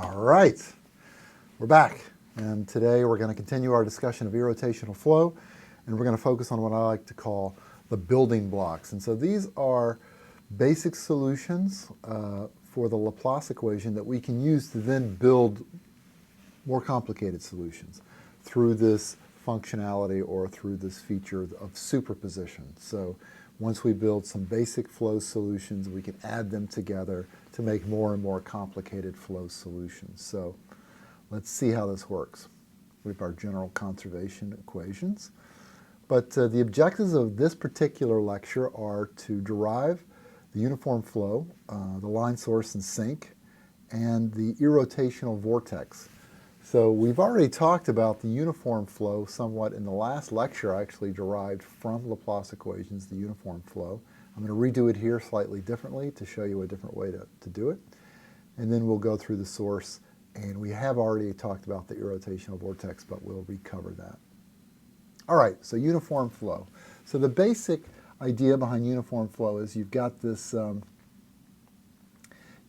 All right, we're back, and today we're going to continue our discussion of irrotational flow, and we're going to focus on what I like to call the building blocks. And so these are basic solutions for the Laplace equation that we can use to then build more complicated solutions through this functionality or through this feature of superposition. So once we build some basic flow solutions, we can add them together to make more and more complicated flow solutions. So let's see how this works. We have our general conservation equations. But the objectives of this particular lecture are to derive the uniform flow, the line source and sink, and the irrotational vortex. So we've already talked about the uniform flow somewhat in the last lecture. I actually derived from Laplace equations the uniform flow. I'm going to redo it here slightly differently to show you a different way to do it. And then we'll go through the source. And we have already talked about the irrotational vortex, but we'll recover that. All right, so uniform flow. So the basic idea behind uniform flow is you've got this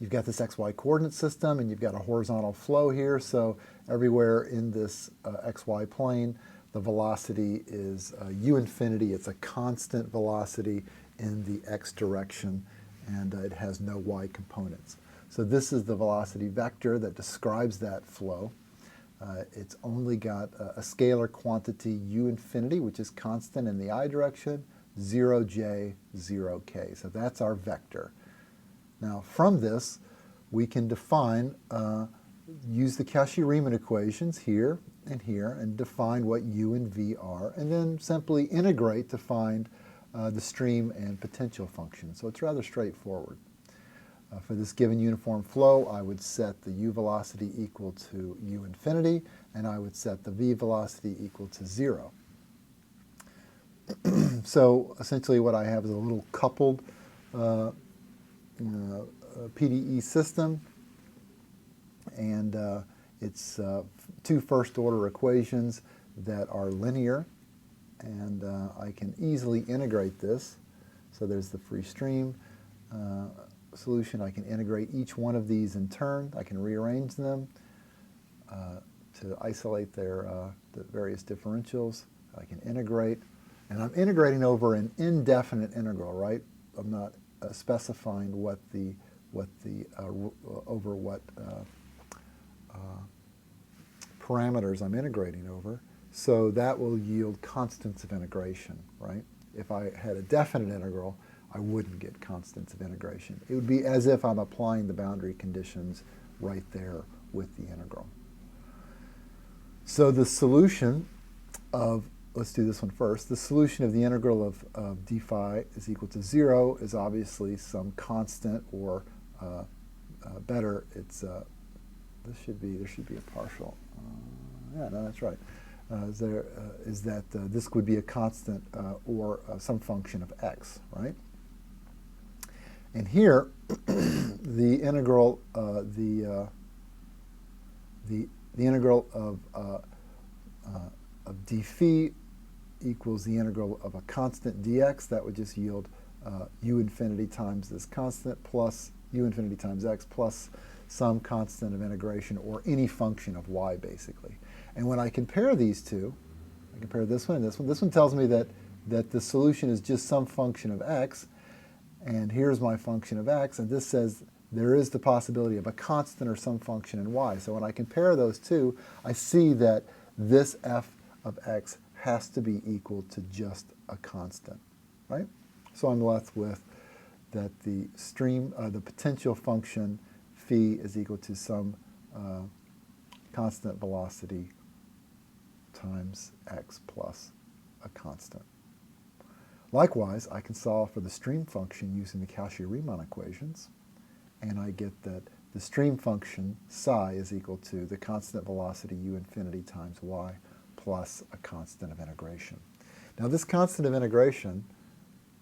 xy coordinate system, and you've got a horizontal flow here. So everywhere in this xy plane, the velocity is u infinity. It's a constant velocity in the x direction, and it has no y components. So this is the velocity vector that describes that flow. It's only got a scalar quantity u infinity, which is constant in the I direction, 0j, 0k. So that's our vector. Now, from this, we can define, use the Cauchy-Riemann equations here, and define what u and v are, and then simply integrate to find the stream and potential function. So it's rather straightforward. For this given uniform flow, I would set the u velocity equal to u infinity, and I would set the v velocity equal to 0. So essentially what I have is a little coupled PDE system, and it's two first-order equations that are linear, and I can easily integrate this. So there's the free stream solution. I can integrate each one of these in turn. I can rearrange them to isolate their the various differentials. I can integrate, and I'm integrating over an indefinite integral, right? I'm not specifying over what parameters I'm integrating over. So that will yield constants of integration, right? If I had a definite integral, I wouldn't get constants of integration. It would be as if I'm applying the boundary conditions right there with the integral. So the solution of, let's do this one first. The solution of the integral of d phi is equal to 0 is obviously some constant, or better, it's there should be a partial. Yeah, no, that's right. This would be a constant or some function of x, right? And here, the integral the integral of d phi equals the integral of a constant dx. That would just yield u infinity times this constant plus u infinity times x plus some constant of integration, or any function of y, basically. And when I compare these two, I compare this one and this one. This one tells me that the solution is just some function of x, and here's my function of x, and this says there is the possibility of a constant or some function in y. So when I compare those two, I see that this f of x has to be equal to just a constant, right? So I'm left with that the stream, the potential function phi is equal to some constant velocity times x plus a constant. Likewise, I can solve for the stream function using the Cauchy-Riemann equations, and I get that the stream function psi is equal to the constant velocity u infinity times y plus a constant of integration. Now this constant of integration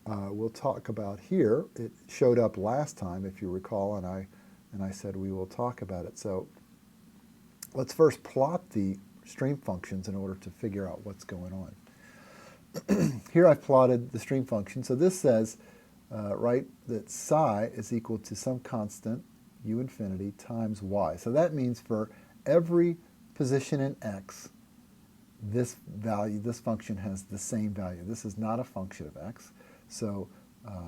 we'll talk about here. It showed up last time, if you recall, and I said we will talk about it. So let's first plot the stream functions in order to figure out what's going on. Here I've plotted the stream function. So this says, right, that psi is equal to some constant u infinity times y. So that means for every position in x, this value, this function has the same value. This is not a function of x. So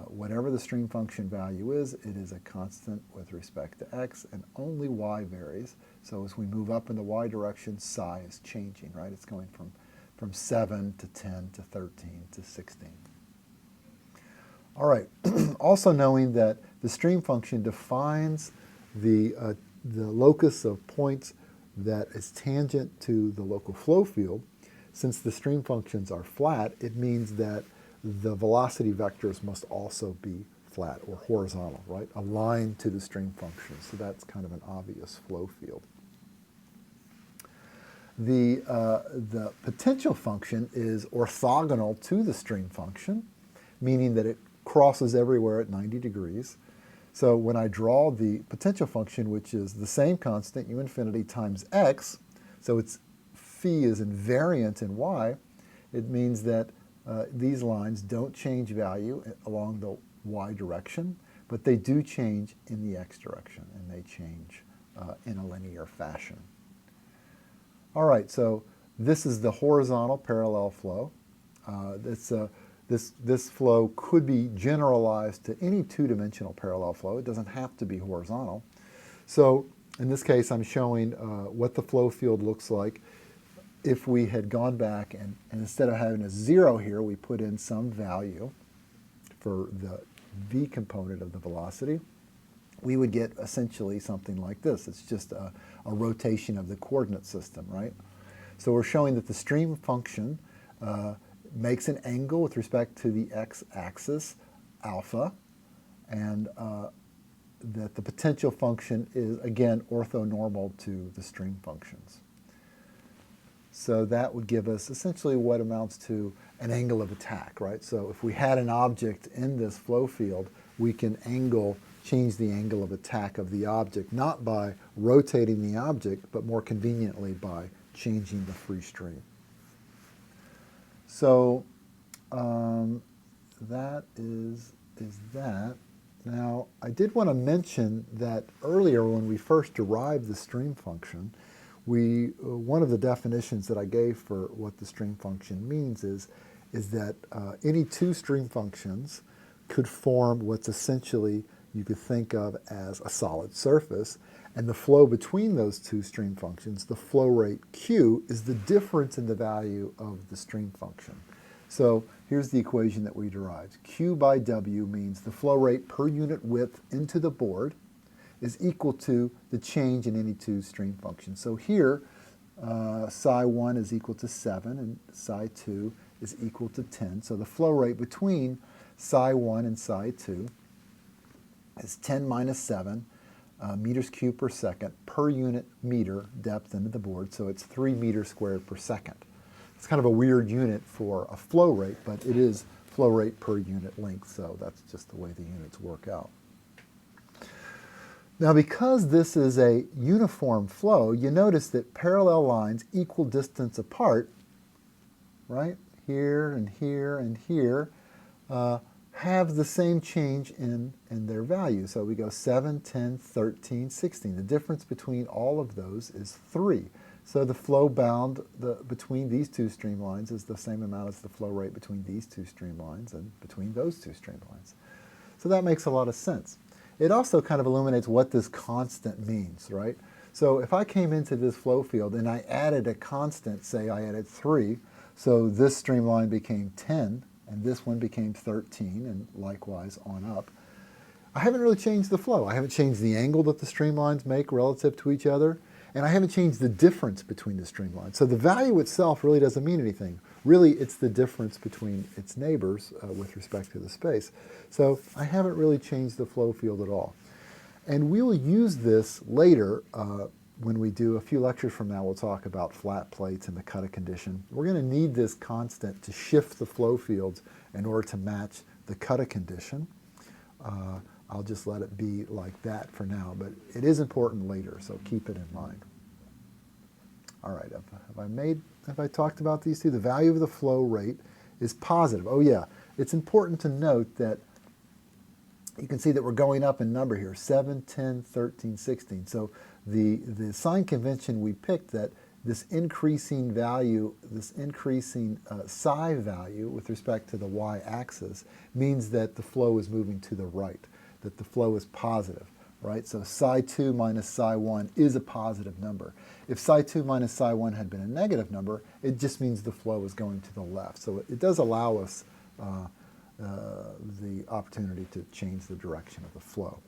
whatever the stream function value is, it is a constant with respect to x, and only y varies. So as we move up in the y direction, psi is changing, right? It's going from 7 to 10 to 13 to 16. All right, also knowing that the stream function defines the locus of points that is tangent to the local flow field. Since the stream functions are flat, it means that the velocity vectors must also be flat or horizontal, right? Aligned to the stream function. So that's kind of an obvious flow field. The potential function is orthogonal to the stream function, meaning that it crosses everywhere at 90 degrees. So when I draw the potential function, which is the same constant, u infinity times x, so its phi is invariant in y, it means that these lines don't change value along the y direction, but they do change in the x direction, and they change in a linear fashion. All right, so this is the horizontal parallel flow. This flow could be generalized to any two-dimensional parallel flow. It doesn't have to be horizontal. So in this case, I'm showing what the flow field looks like if we had gone back and instead of having a 0 here, we put in some value for the v component of the velocity. We would get essentially something like this. It's just a rotation of the coordinate system, right? So we're showing that the stream function makes an angle with respect to the x-axis, alpha, and that the potential function is, again, orthonormal to the stream functions. So that would give us essentially what amounts to an angle of attack, right? So if we had an object in this flow field, we can change the angle of attack of the object, not by rotating the object, but more conveniently by changing the free stream. So that is that. Now, I did want to mention that earlier when we first derived the stream function, one of the definitions that I gave for what the stream function means is that any two stream functions could form what's essentially you could think of as a solid surface, and the flow between those two stream functions, the flow rate q, is the difference in the value of the stream function. So here's the equation that we derived. Q by W means the flow rate per unit width into the board is equal to the change in any two stream functions. So here, psi 1 is equal to 7 and psi 2 is equal to 10. So the flow rate between psi 1 and psi 2 is 10 minus 7 meters cubed per second per unit meter depth into the board. So it's 3 meters squared per second. It's kind of a weird unit for a flow rate, but it is flow rate per unit length, so that's just the way the units work out. Now, because this is a uniform flow, you notice that parallel lines equal distance apart, right, here and here and here, have the same change in their value. So we go 7, 10, 13, 16. The difference between all of those is 3. So the flow bound between these two streamlines is the same amount as the flow rate between these two streamlines and between those two streamlines. So that makes a lot of sense. It also kind of illuminates what this constant means, right? So if I came into this flow field and I added a constant, say I added 3, so this streamline became 10, and this one became 13, and likewise on up, I haven't really changed the flow. I haven't changed the angle that the streamlines make relative to each other, and I haven't changed the difference between the streamlines. So the value itself really doesn't mean anything. Really, it's the difference between its neighbors with respect to the space. So I haven't really changed the flow field at all. And we'll use this later when we do a few lectures from now. We'll talk about flat plates and the Cutta condition. We're going to need this constant to shift the flow fields in order to match the Cutta condition. I'll just let it be like that for now, but it is important later, so keep it in mind. All right, have I talked about these two? The value of the flow rate is positive. Oh yeah, it's important to note that you can see that we're going up in number here, 7, 10, 13, 16. So the sign convention we picked, that this increasing value, this increasing psi value with respect to the y-axis, means that the flow is moving to the right, that the flow is positive, right? So psi 2 minus psi 1 is a positive number. If psi 2 minus psi 1 had been a negative number, it just means the flow is going to the left. So it does allow us the opportunity to change the direction of the flow.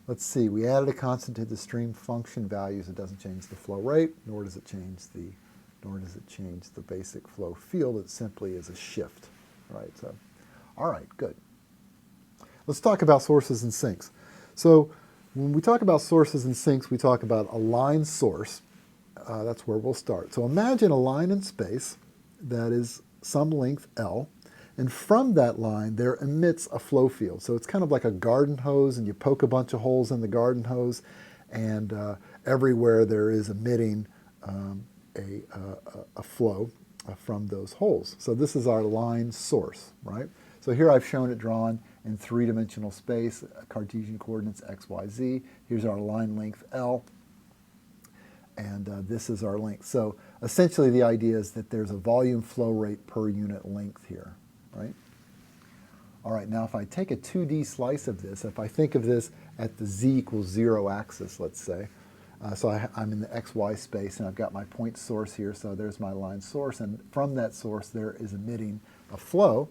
Let's see, we added a constant to the stream function values. It doesn't change the flow rate, nor does it change the basic flow field. It simply is a shift, right? So, all right, good. Let's talk about sources and sinks. So when we talk about sources and sinks, we talk about a line source. That's where we'll start. So imagine a line in space that is some length L, and from that line there emits a flow field. So it's kind of like a garden hose, and you poke a bunch of holes in the garden hose, and everywhere there is emitting a flow from those holes. So this is our line source, right? So here I've shown it drawn in three-dimensional space, Cartesian coordinates x, y, z. Here's our line length L, and this is our length. So essentially the idea is that there's a volume flow rate per unit length here, right? All right, now if I take a 2D slice of this, if I think of this at the z equals 0 axis, let's say, so I'm in the xy space, and I've got my point source here, so there's my line source, and from that source there is emitting a flow.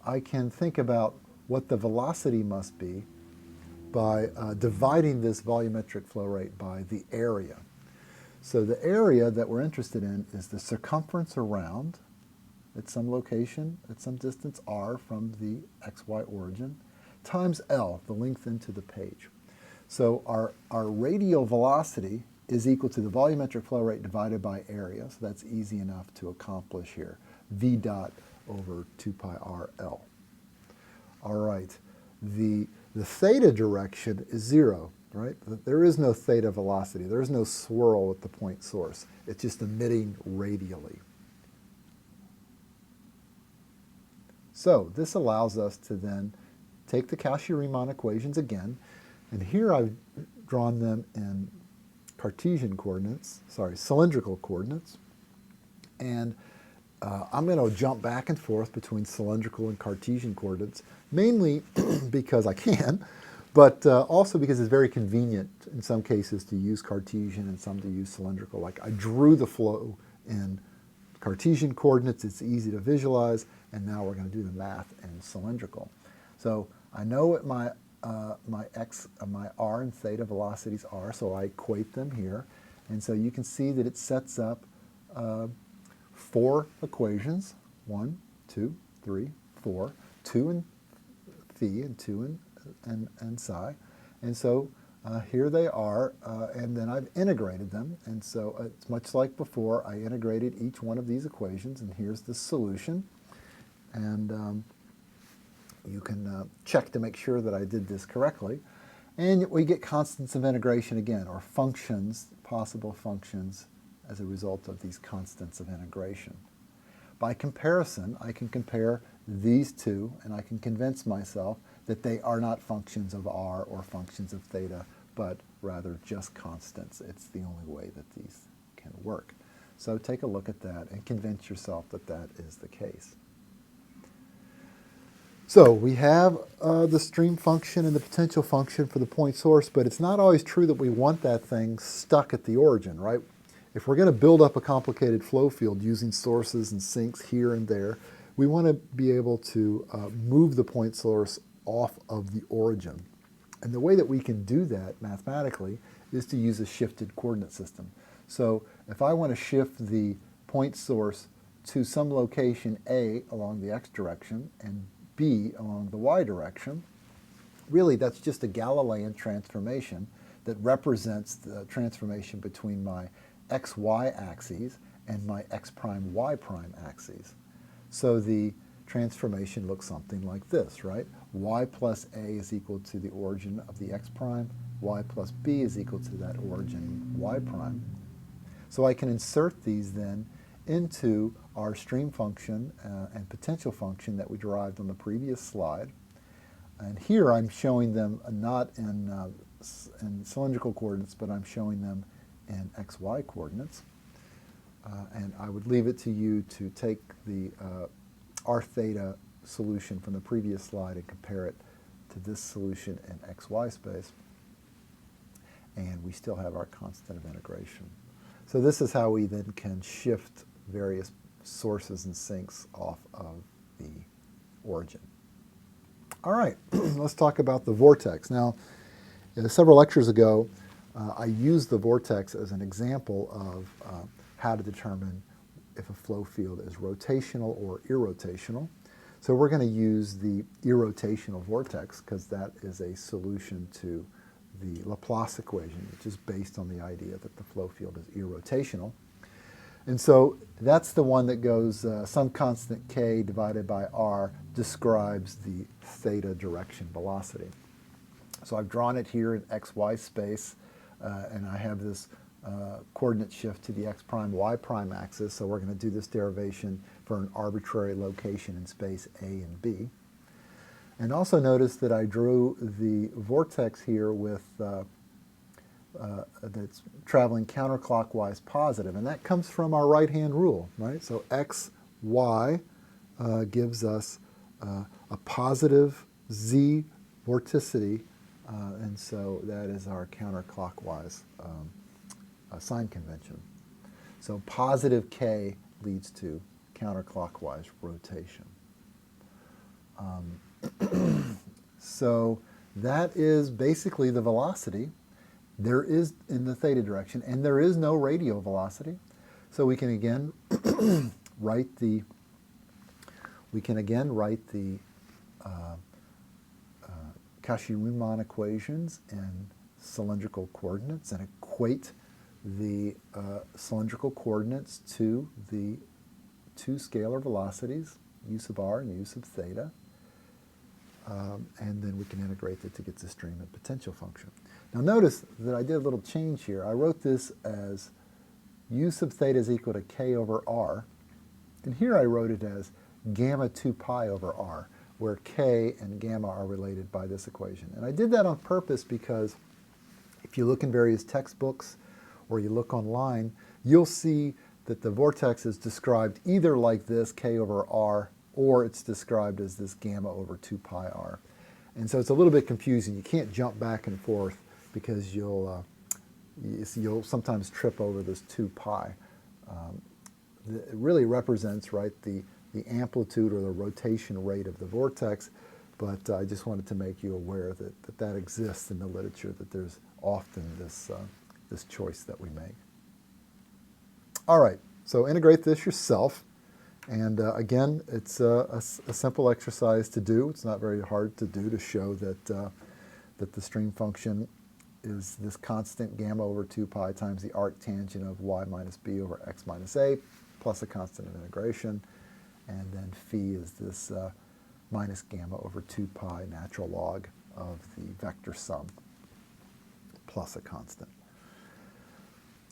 I can think about what the velocity must be by dividing this volumetric flow rate by the area. So the area that we're interested in is the circumference around at some location, at some distance r from the xy origin, times L, the length into the page. So our radial velocity is equal to the volumetric flow rate divided by area, so that's easy enough to accomplish here, v dot over 2 pi r L. All right, the theta direction is 0, right? There is no theta velocity. There is no swirl at the point source. It's just emitting radially. So this allows us to then take the Cauchy-Riemann equations again, and here I've drawn them in Cartesian coordinates, cylindrical coordinates, and I'm going to jump back and forth between cylindrical and Cartesian coordinates, mainly because I can, but also because it's very convenient in some cases to use Cartesian and some to use cylindrical. Like I drew the flow in Cartesian coordinates, it's easy to visualize, and now we're going to do the math in cylindrical. So I know what my r and theta velocities are, so I equate them here, and so you can see that it sets up 4 equations, 1, 2, 3, 4, 2 in phi and 2 in psi, and so here they are, and then I've integrated them, and so it's much like before. I integrated each one of these equations, and here's the solution, and you can check to make sure that I did this correctly, and we get constants of integration again, or functions, possible functions as a result of these constants of integration. By comparison, I can compare these two, and I can convince myself that they are not functions of r or functions of theta, but rather just constants. It's the only way that these can work. So take a look at that and convince yourself that that is the case. So we have the stream function and the potential function for the point source, but it's not always true that we want that thing stuck at the origin, right? If we're going to build up a complicated flow field using sources and sinks here and there, we want to be able to move the point source off of the origin. And the way that we can do that mathematically is to use a shifted coordinate system. So if I want to shift the point source to some location A along the x direction and B along the y direction, really that's just a Galilean transformation that represents the transformation between my xy axes and my x prime y prime axes. So the transformation looks something like this, right? Y plus a is equal to the origin of the x prime, y plus b is equal to that origin y prime. So I can insert these then into our stream function and potential function that we derived on the previous slide. And here I'm showing them not in cylindrical coordinates, but I'm showing them in xy coordinates. And I would leave it to you to take the r theta solution from the previous slide and compare it to this solution in xy space. And we still have our constant of integration. So this is how we then can shift various sources and sinks off of the origin. All right, let's talk about the vortex. Now, several lectures ago, I used the vortex as an example of how to determine if a flow field is rotational or irrotational. So we're going to use the irrotational vortex because that is a solution to the Laplace equation, which is based on the idea that the flow field is irrotational. And so that's the one that goes, some constant k divided by r describes the theta direction velocity. So I've drawn it here in xy space, and I have this coordinate shift to the x prime, y prime axis. So we're going to do this derivation for an arbitrary location in space A and B. And also notice that I drew the vortex here with that's traveling counterclockwise positive, and that comes from our right-hand rule, right? So x, y gives us a positive z vorticity, and so that is our counterclockwise sign convention. So positive k leads to counterclockwise rotation. So that is basically the velocity. There is in the theta direction, and there is no radial velocity. So we can again write the Cauchy-Riemann equations in cylindrical coordinates and equate the cylindrical coordinates to the two scalar velocities, u sub r and u sub theta. And then we can integrate it to get the stream and potential function. Now notice that I did a little change here. I wrote this as u sub theta is equal to k over r. And here I wrote it as gamma 2 pi over r, where k and gamma are related by this equation. And I did that on purpose because if you look in various textbooks or you look online, you'll see that the vortex is described either like this, k over r, or it's described as this gamma over 2 pi r. And so it's a little bit confusing. You can't jump back and forth because you'll sometimes trip over this 2 pi. It really represents, right, the amplitude or the rotation rate of the vortex, but I just wanted to make you aware that that exists in the literature, that there's often this, this choice that we make. All right, so integrate this yourself. And again, it's a simple exercise to do. It's not very hard to do, to show that, that the stream function is this constant gamma over 2 pi times the arctangent of y minus b over x minus a plus a constant of integration. And then phi is this minus gamma over 2 pi natural log of the vector sum plus a constant.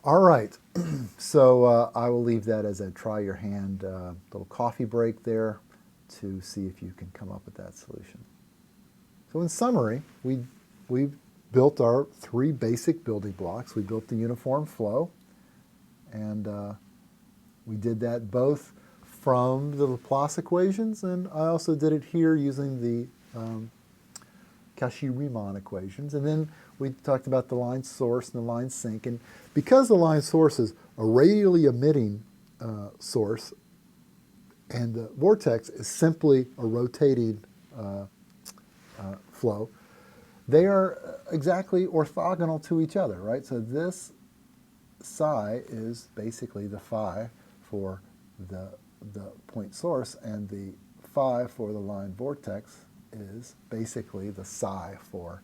All right, so I will leave that as a try your hand little coffee break there to see if you can come up with that solution. So in summary, we built our three basic building blocks. We built the uniform flow, and we did that both from the Laplace equations, and I also did it here using the Cauchy-Riemann equations. And then we talked about the line source and the line sink. And because the line source is a radially emitting source, and the vortex is simply a rotating flow, they are exactly orthogonal to each other, right? So this psi is basically the phi for the point source, and the phi for the line vortex is basically the psi for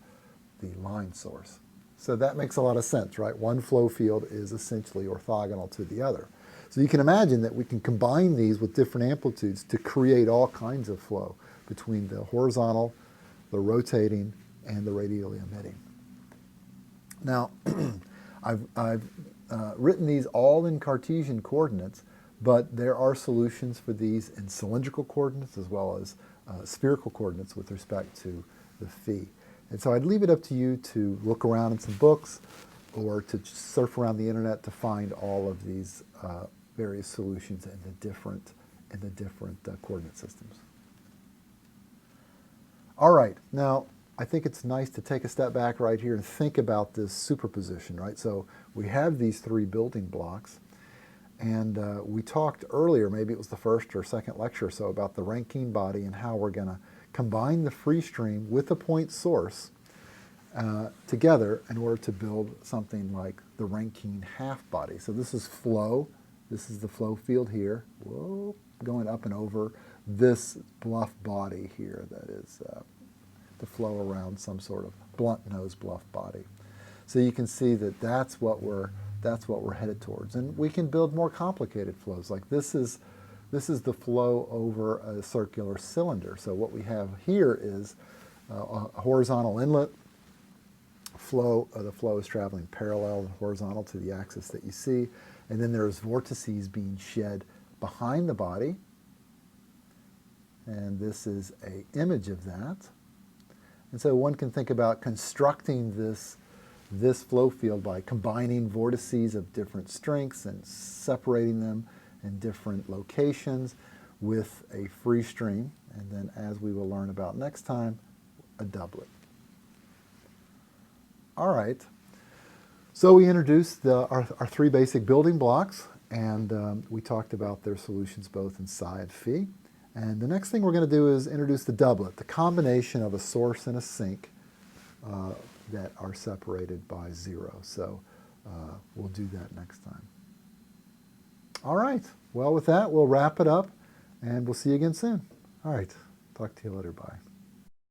the line source. So that makes a lot of sense, right? One flow field is essentially orthogonal to the other. So you can imagine that we can combine these with different amplitudes to create all kinds of flow between the horizontal, the rotating, and the radially emitting. Now, I've written these all in Cartesian coordinates, but there are solutions for these in cylindrical coordinates as well as spherical coordinates with respect to the phi. And so I'd leave it up to you to look around in some books or to surf around the internet to find all of these various solutions in the different coordinate systems. All right, now I think it's nice to take a step back right here and think about this superposition, right? So we have these three building blocks, and we talked earlier, maybe it was the first or second lecture or so, about the Rankine body and how we're going to combine the free stream with a point source together in order to build something like the Rankine half body. So this is flow. This is the flow field here, whoa, going up and over this bluff body here that is the flow around some sort of blunt nose bluff body. So you can see that that's what we're headed towards. And we can build more complicated flows. Like this is the flow over a circular cylinder. So what we have here is a horizontal inlet flow. The flow is traveling parallel and horizontal to the axis that you see. And then there's vortices being shed behind the body. And this is an image of that. And so one can think about constructing this flow field by combining vortices of different strengths and separating them in different locations with a free stream, and then, as we will learn about next time, a doublet. All right, so we introduced our three basic building blocks, and we talked about their solutions both in psi and phi. And the next thing we're going to do is introduce the doublet, the combination of a source and a sink that are separated by 0. So we'll do that next time. All right. Well, with that, we'll wrap it up, and we'll see you again soon. All right. Talk to you later. Bye.